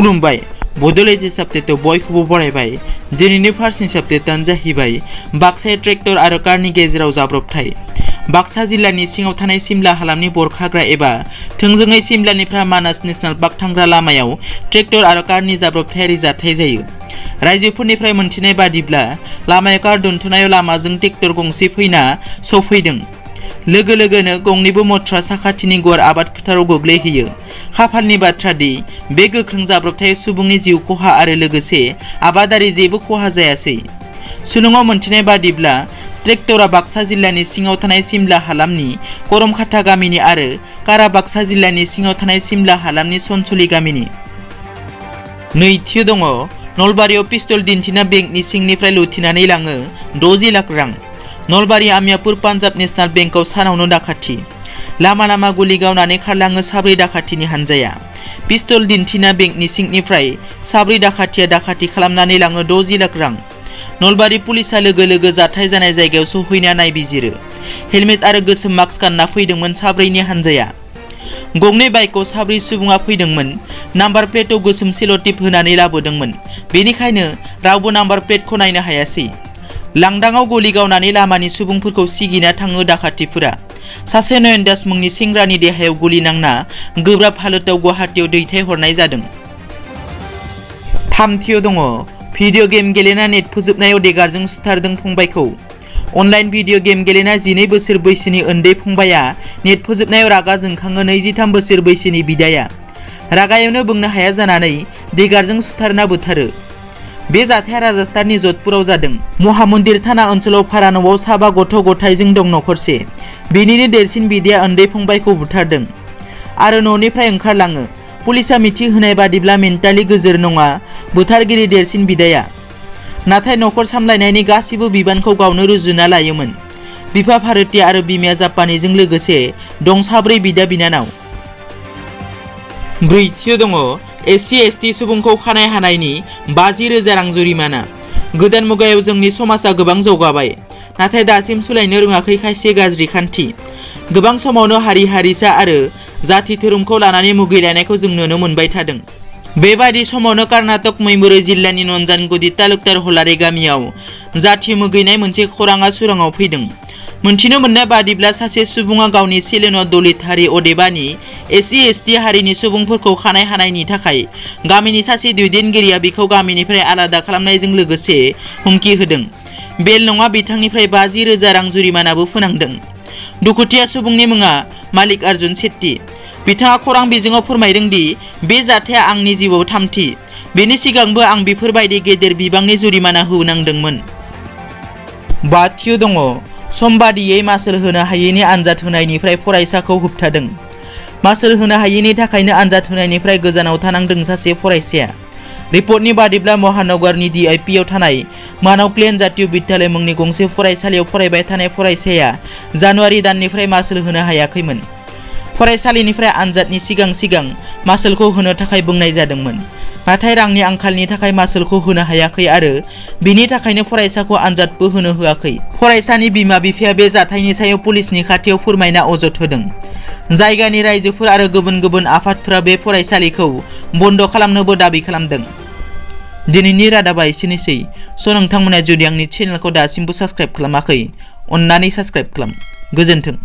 खुलुमबाय बड'लेण्ड आपडेटआव बयखौबो बरायबाय। दिनैनि फार्स्ट आपडेटआनो जाहैबाय बाक्सा ट्रेक्टर आरो कारनि गेजेराव जाब्रबथाय। बाक्सा जिल्लानि सिङाव थानाय सिमला हालामनि बरखाग्रा एबा थोंजोङै सिमलानिफ्राय मानास नेशनेल पार्क थांग्रा लामायाव ट्रेक्टर आरो कारनि जाब्रबथायारि जाथाय जायो। रायजोफोरनिफ्राय मोनथिनाय बादिब्ला लामायाव कार दोनथ'नायाव लामाजों ट्रेक्टर गंसे फैना सौफैदों। लोगो लोगोनो गंनैबो मटरा साखाथिनि गुवार आबाद फोथाराव गोग्लैहैयो। खाफालनि बाथ्रा दि बे गोख्रों जाब्रबथायाव सुबुंनि जिउ खहा आरो लोगोसे आबादारि जेबो खहा जायासै। सुलुङाव मोनथिनाय बादिब्ला ट्रेक्टरा बाक्सा जिल्लानि सिङाव थानाय सिमला हालामनि करमखाथा गामिनि आरो कारा बाक्सा जिल्लानि सिङाव थानाय सिमला हालामनि सनसलि गामिनि। नैथियाव दङ नलबारियाव पिस्तल दिन्थिना बेंकनि सिंनिफ्राय लुथिनानै लाङो 60 लाख रां। नलबारि आमियापुर पान्जाब नेशनेल बेंकआव सानावनो दाखाथि। लामा लामा गुलि गावनानै खारलाङो साब्रै दाखाथिनि हानजाया। पिस्तल दिन्थिना बेंकनि सिंनिफ्राय साब्रै दाखाथिया दाखाथि खालामनानै लाङो 60 लाख रां। नलबारि पुलिसा लोगो लोगो जाथाय जानाय जायगायाव सौहैना नायबिजिरो। हेलमेट आरो गोसोम मास्क गानना फैदोंमोन साब्रैनि हानजाया। गंनै बाइकआव साब्रै सुबुङा फैदोंमोन। नाम्बार प्लेटआव गोसोम सेल'टेप होनानै लाबोदोंमोन। बेनिखायनो रावबो नाम्बार प्लेटखौ नायनो हायासै। लांदाङाव गलि गावनानै लामानि सुबुंफोरखौ सिगिना थाङो दाखाथिफोरा। सासे नयन दास मुंनि सेंग्रानि देहायाव गुलि नांना गोब्राब हालोदाव गुवाहाटीयाव दैथायहरनाय जादों। थामथियाव दङ भिडिअ गेम गेलेना नेट फोजोबनायाव देगारजों सुथारदों फंबायखौ। अनलाइन भिडिअ गेम गेलेना 12 बोसोर बैसोनि उन्दै फंबाया नेट फोजोबनायाव रागा जोंखाङो 23 बोसोर बैसोनि बिदाया। रागायावनो बुंनो हाया जानानै देगारजों सुथारना बुथारो। बे जाथाया राजस्थाननि जधपुराव जादों। महामन्दिर थाना ओनसोलाव भारा न'आव साबा गथ' गथायजों दं नखरसे। बेनिनो देरसिन बिदाया उन्दै फंबायखौ बुथारदों आरो न'निफ्राय ओंखारलाङो। पुलिसा मिथिहोनाय बादिब्ला मेन्टेलि गोजोर नङा बुथारगिरि देरसिन बिदाया। नाथाय नखर सामलायनायनि गासिबो बिबानखौ गावनो रुजुना लायोमोन। बिफा भारती आरो बिमाया जापानीजों लोगोसे दं साब्रै बिदा बिनानाव। ब्रैथियाव दङ SC/ST सुबुंखौ खानाय हानायनि 50,000 रां जुरिमाना। गोदान मुगायाव जोंनि समाजा गोबां जौगाबाय, नाथाय दासिम सोलायनो रोङाखै खायसे गाज्रि खान्थि। गोबां समावनो हारि हारिसा आरो जाथि धोरोमखौ लानानै मुगैलायनायखौ जों नुनो मोनबाय थादों। बेबादि समावनो कर्नाटक मैमुरै जिल्लानि नन्जानगुडी तालुकदार हलारे गामियाव जाथि मुगैनाय मोनसे खौराङा सुराङाव फैदों। मोनथिनो मोननाय बादिब्ला सासे सुबुङा गावनि सेलेनाव दलित हारि अदेबानि SC/ST हारिनि सुबुंफोरखौ खानाय हानायनि थाखाय गामिनि सासे दैदेनगिरिया बिखौ गामिनिफ्राय आलादा खालामनायजों लोगोसे हुमखि होदों। बेल नङा बिथांनिफ्राय 50,000 रां जुरिमानाबो फोनांदों। दुखुथिया सुबुंनि मुङा मालिक अर्जुन शेट्टी। बिथाङा खौरां बिजोङाव फोरमायदों दि बे जाथाया आंनि जिउआव थामथि। बेनि सिगांबो आं बेफोरबायदि गेदेर बिबांनि जुरिमाना होनांदोंमोन। बाथियाव दङ सम बादियै मासुल होनो हायैनि आनजाद होनायनिफ्राय फरायसाखौ होबथादों। मासुल होनो हायैनि थाखायनो आनजाद होनायनिफ्राय गोजानाव थानांदों सासे फरायसाया। रिपर्टनि बादिब्ला महानगरनि DIP आव थानाय मानव प्लेन जातीय बिद्यालय मुंनि गंसे फरायसालियाव फरायबाय थानाय फरायसाया जानुवारि दाननिफ्राय मासुल होनो हायाखैमोन। फरायसालिनिफ्राय आनजादनि सिगां मासुलखौ होनो थाखाय बुंनाय जादोंमोन, नाथाय रांनि आंखालनि थाखाय मासुलखौ होनो हायाखै आरो बिनि थाखायनो फरायसाखौ आनजादबो होनो होआखै। फरायसानि बिमा बिफाया बे जाथायनि सायाव पुलिसनि खाथियाव फोरमायना अजद होदों। जायगानि रायजोफोर आरो गुबुन आफादफोरा बे फरायसालिखौ बन्द' खालामनोबो दाबि खालामदों। दिनैनि रादाबा एसेनोसै। नोंथांमोना जुदि आंनि चेनेलखौ दासिमबो साबस्क्राइब खालामाखै, अन्नानै साबस्क्राइब खालाम। गोजोन्थों।